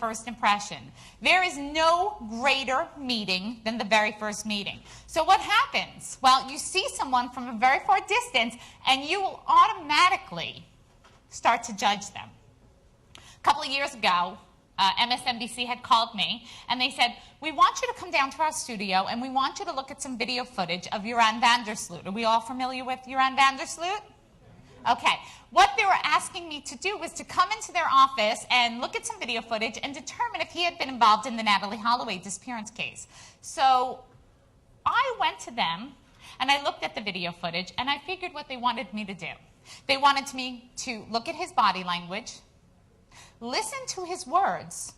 first impression. There is no greater meeting than the very first meeting. So what happens? Well, you see someone from a very far distance, and you will automatically start to judge them. A couple of years ago, MSNBC had called me, and they said, we want you to come down to our studio, and we want you to look at some video footage of Joran van der Sloot. Are we all familiar with Joran van der Sloot? Okay. What they were asking me to do was to come into their office and look at some video footage and determine if he had been involved in the Natalie Holloway disappearance case. So I went to them, and I looked at the video footage, and I figured what they wanted me to do. They wanted me to look at his body language, listen to his words,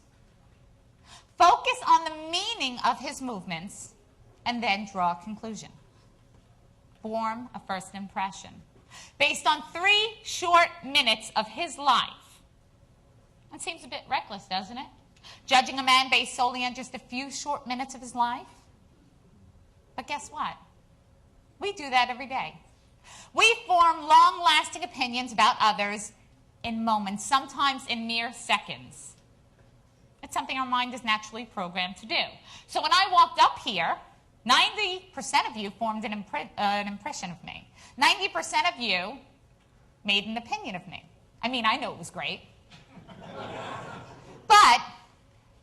focus on the meaning of his movements, and then draw a conclusion. Form a first impression based on 3 short minutes of his life. That seems a bit reckless, doesn't it? Judging a man based solely on just a few short minutes of his life. But guess what? We do that every day. We form long-lasting opinions about others in moments, sometimes in mere seconds. It's something our mind is naturally programmed to do. So when I walked up here, 90% of you formed an impression of me. 90% of you made an opinion of me. I mean, I know it was great. But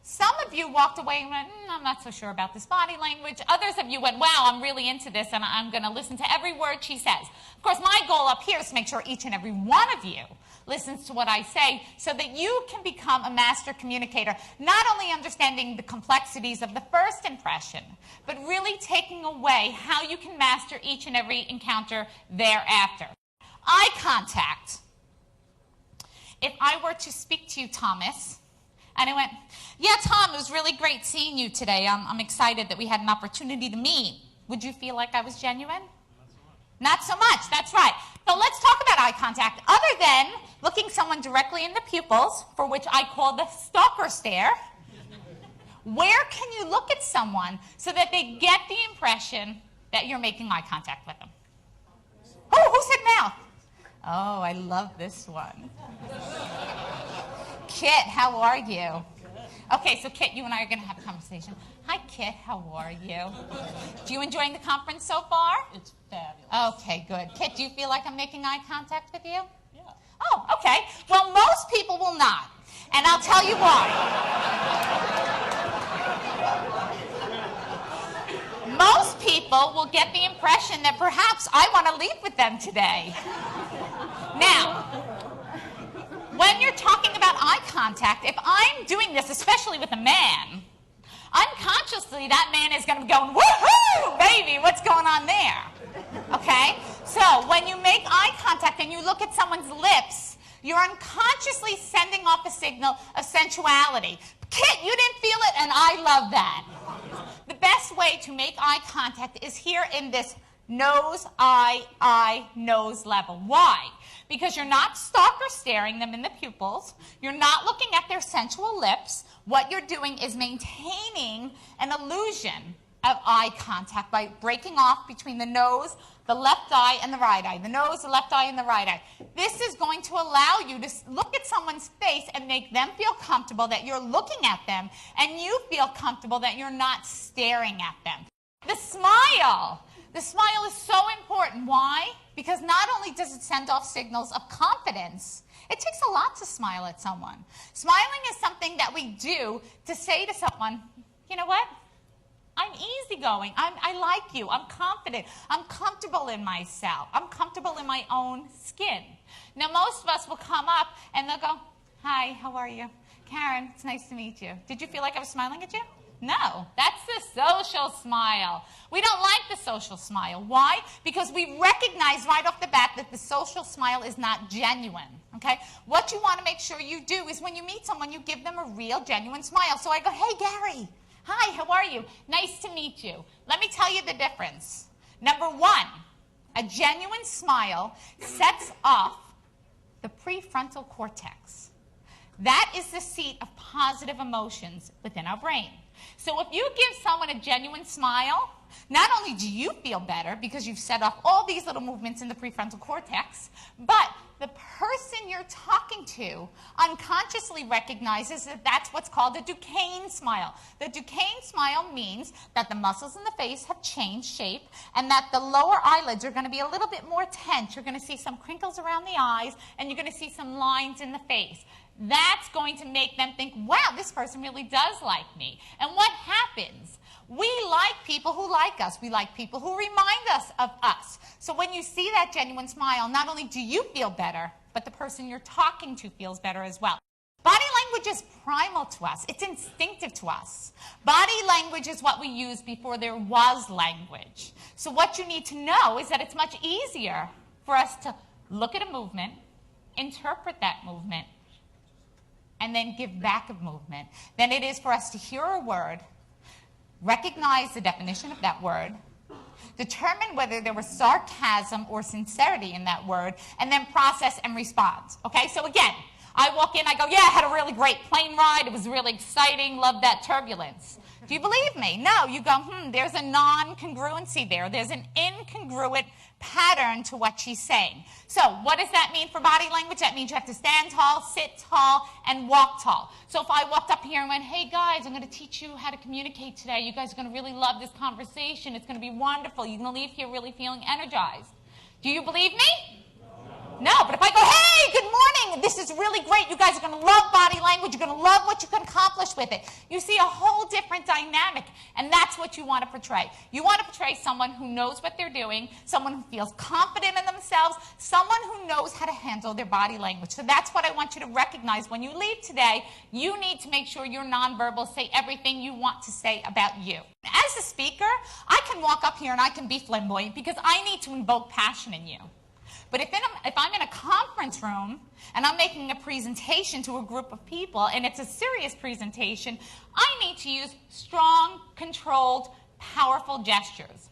some of you walked away and went, I'm not so sure about this body language. Others of you went, wow, I'm really into this, and I'm going to listen to every word she says. Of course, my goal up here is to make sure each and every one of you listens to what I say so that you can become a master communicator, not only understanding the complexities of the first impression, but really taking away how you can master each and every encounter thereafter. Eye contact. If I were to speak to you, Thomas, and I went, yeah, Tom, it was really great seeing you today. I'm excited that we had an opportunity to meet. Would you feel like I was genuine? Not so much, that's right. So let's talk about eye contact. Other than looking someone directly in the pupils, for which I call the stalker stare, where can you look at someone so that they get the impression that you're making eye contact with them? Oh, who said mouth? Oh, I love this one. Kit, how are you? Okay, so Kit, you and I are going to have a conversation. Hi, Kit, how are you? Do you enjoying the conference so far? It's fabulous. Okay, good. Kit, do you feel like I'm making eye contact with you? Yeah. Oh, okay. Well, most people will not, and I'll tell you why. Most people will get the impression that perhaps I want to leave with them today. Now, when you're talking about eye contact, if I'm doing this, especially with a man, unconsciously that man is going to be going, woohoo, baby, what's going on there? Okay? So when you make eye contact and you look at someone's lips, you're unconsciously sending off a signal of sensuality. Kit, you didn't feel it, and I love that. The best way to make eye contact is here in this nose, eye, nose level. Why? Because you're not stalker staring them in the pupils. You're not looking at their sensual lips. What you're doing is maintaining an illusion of eye contact by breaking off between the nose, the left eye, and the right eye. The nose, the left eye, and the right eye. This is going to allow you to look at someone's face and make them feel comfortable that you're looking at them, and you feel comfortable that you're not staring at them. The smile. The smile is so important. Why? Because not only does it send off signals of confidence, it takes a lot to smile at someone. Smiling is something that we do to say to someone, you know what? I'm easygoing. I like you. I'm confident. I'm comfortable in myself. I'm comfortable in my own skin. Now, most of us will come up and they'll go, hi, how are you? Karen, it's nice to meet you. Did you feel like I was smiling at you? No, that's the social smile. We don't like the social smile. Why? Because we recognize right off the bat that the social smile is not genuine, okay? What you want to make sure you do is when you meet someone, you give them a real, genuine smile. So I go, hey, Gary, hi, how are you? Nice to meet you. Let me tell you the difference. Number one, a genuine smile sets off the prefrontal cortex. That is the seat of positive emotions within our brain. So if you give someone a genuine smile, not only do you feel better because you've set off all these little movements in the prefrontal cortex, but the person you're talking to unconsciously recognizes that that's what's called a Duquesne smile. The Duquesne smile means that the muscles in the face have changed shape and that the lower eyelids are going to be a little bit more tense. You're going to see some crinkles around the eyes and you're going to see some lines in the face. That's going to make them think, wow, this person really does like me. And what happens? We like people who like us. We like people who remind us of us. So when you see that genuine smile, not only do you feel better, but the person you're talking to feels better as well. Body language is primal to us. It's instinctive to us. Body language is what we used before there was language. So what you need to know is that it's much easier for us to look at a movement, interpret that movement, and then give back a movement than it is for us to hear a word, recognize the definition of that word, determine whether there was sarcasm or sincerity in that word, and then process and respond. Okay, so again, I walk in, I go, yeah, I had a really great plane ride. It was really exciting. Loved that turbulence. Do you believe me? No. You go, there's a non-congruency there. There's an incongruent pattern to what she's saying. So what does that mean for body language? That means you have to stand tall, sit tall, and walk tall. So if I walked up here and went, hey guys, I'm going to teach you how to communicate today. You guys are going to really love this conversation. It's going to be wonderful. You're going to leave here really feeling energized. Do you believe me? No, but if I go, hey, good morning, this is really great. You guys are going to love body language. You're going to love what you can accomplish with it. You see a whole different dynamic, and that's what you want to portray. You want to portray someone who knows what they're doing, someone who feels confident in themselves, someone who knows how to handle their body language. So that's what I want you to recognize when you leave today. You need to make sure your nonverbals say everything you want to say about you. As a speaker, I can walk up here and I can be flamboyant because I need to invoke passion in you. But if I'm in a conference room and I'm making a presentation to a group of people and it's a serious presentation, I need to use strong, controlled, powerful gestures.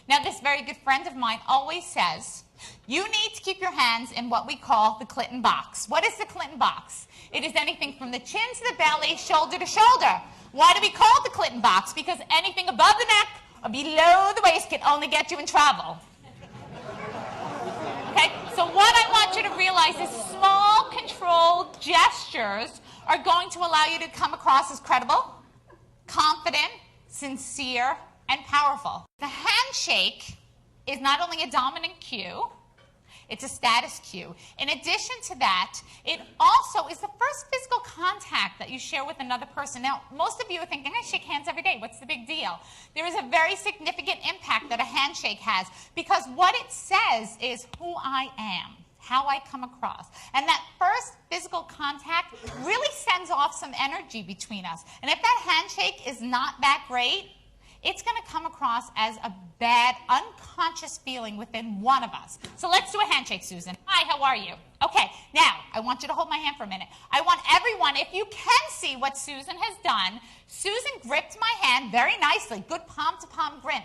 Now, this very good friend of mine always says, you need to keep your hands in what we call the Clinton box. What is the Clinton box? It is anything from the chin to the belly, shoulder to shoulder. Why do we call it the Clinton box? Because anything above the neck or below the waist can only get you in trouble. Okay, so what I want you to realize is small, controlled gestures are going to allow you to come across as credible, confident, sincere, and powerful. The handshake is not only a dominant cue, it's a status cue. In addition to that, it also is the first physical contact that you share with another person. Now, most of you are thinking, I shake hands every day. What's the big deal? There is a very significant impact that a handshake has because what it says is who I am, how I come across. And that first physical contact really sends off some energy between us. And if that handshake is not that great, it's going to come across as a bad, unconscious feeling within one of us. So let's do a handshake, Susan. Hi, how are you? Okay, now, I want you to hold my hand for a minute. I want everyone, if you can see what Susan has done, Susan gripped my hand very nicely, good palm-to-palm grin.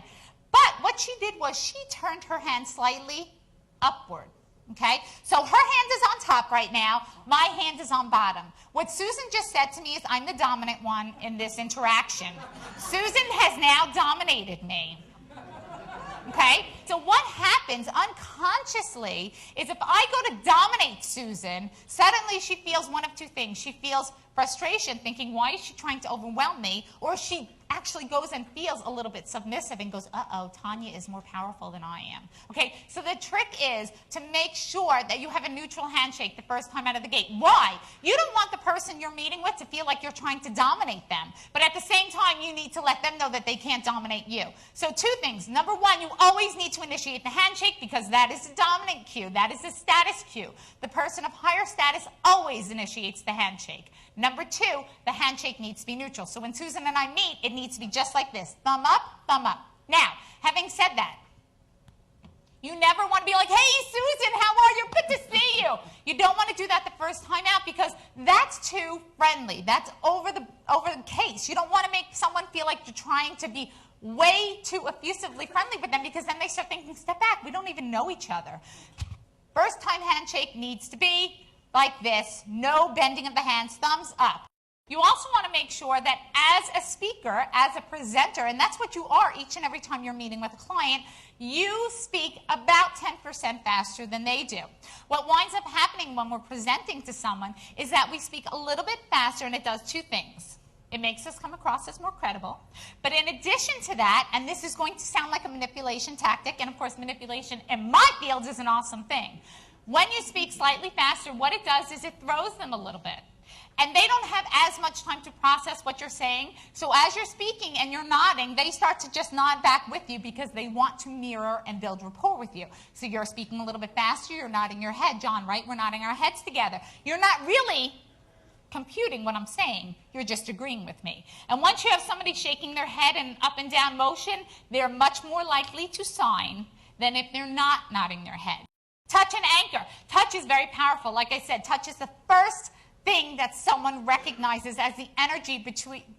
But what she did was she turned her hand slightly upward. Okay, so her hand is on top right now, my hand is on bottom. What Susan just said to me is I'm the dominant one in this interaction. Susan has now dominated me. Okay, so what happens unconsciously is if I go to dominate Susan, suddenly she feels one of two things. She feels frustration, thinking, why is she trying to overwhelm me? Or she actually goes and feels a little bit submissive and goes, uh-oh, Tonya is more powerful than I am. Okay, so the trick is to make sure that you have a neutral handshake the first time out of the gate. Why? You don't want the person you're meeting with to feel like you're trying to dominate them. But at the same time, you need to let them know that they can't dominate you. So two things. Number one, you always need to initiate the handshake because that is the dominant cue. That is the status cue. The person of higher status always initiates the handshake. Number two, the handshake needs to be neutral. So when Susan and I meet, it needs to be just like this. Thumb up, thumb up. Now, having said that, you never want to be like, hey, Susan, how are you? Good to see you. You don't want to do that the first time out because that's too friendly. That's over the case. You don't want to make someone feel like you're trying to be way too effusively friendly with them because then they start thinking, step back. We don't even know each other. First time handshake needs to be like this, no bending of the hands, thumbs up. You also want to make sure that as a speaker, as a presenter, and that's what you are each and every time you're meeting with a client, you speak about 10% faster than they do. What winds up happening when we're presenting to someone is that we speak a little bit faster, and it does two things. It makes us come across as more credible. But in addition to that, and this is going to sound like a manipulation tactic, and of course manipulation in my field is an awesome thing. When you speak slightly faster, what it does is it throws them a little bit. And they don't have as much time to process what you're saying. So as you're speaking and you're nodding, they start to just nod back with you because they want to mirror and build rapport with you. So you're speaking a little bit faster, you're nodding your head. John, right? We're nodding our heads together. You're not really computing what I'm saying. You're just agreeing with me. And once you have somebody shaking their head in up and down motion, they're much more likely to sign than if they're not nodding their head. Touch and anchor. Touch is very powerful. Like I said, touch is the first thing that someone recognizes as the energy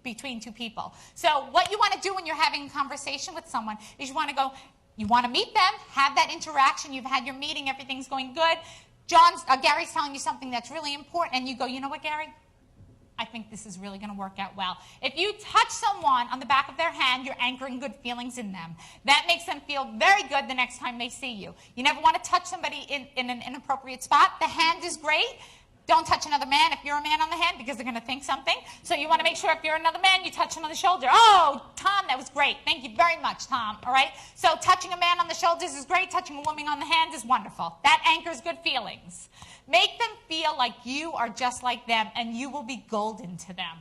between two people. So what you want to do when you're having a conversation with someone is you want to meet them, have that interaction, you've had your meeting, everything's going good. Gary's telling you something that's really important, and you go, you know what, Gary? I think this is really going to work out well. If you touch someone on the back of their hand, you're anchoring good feelings in them. That makes them feel very good the next time they see you. You never want to touch somebody in an inappropriate spot. The hand is great. Don't touch another man if you're a man on the hand because they're going to think something. So you want to make sure if you're another man, you touch him on the shoulder. Oh, Tom, that was great. Thank you very much, Tom. All right? So touching a man on the shoulders is great. Touching a woman on the hand is wonderful. That anchors good feelings. Make them feel like you are just like them, and you will be golden to them.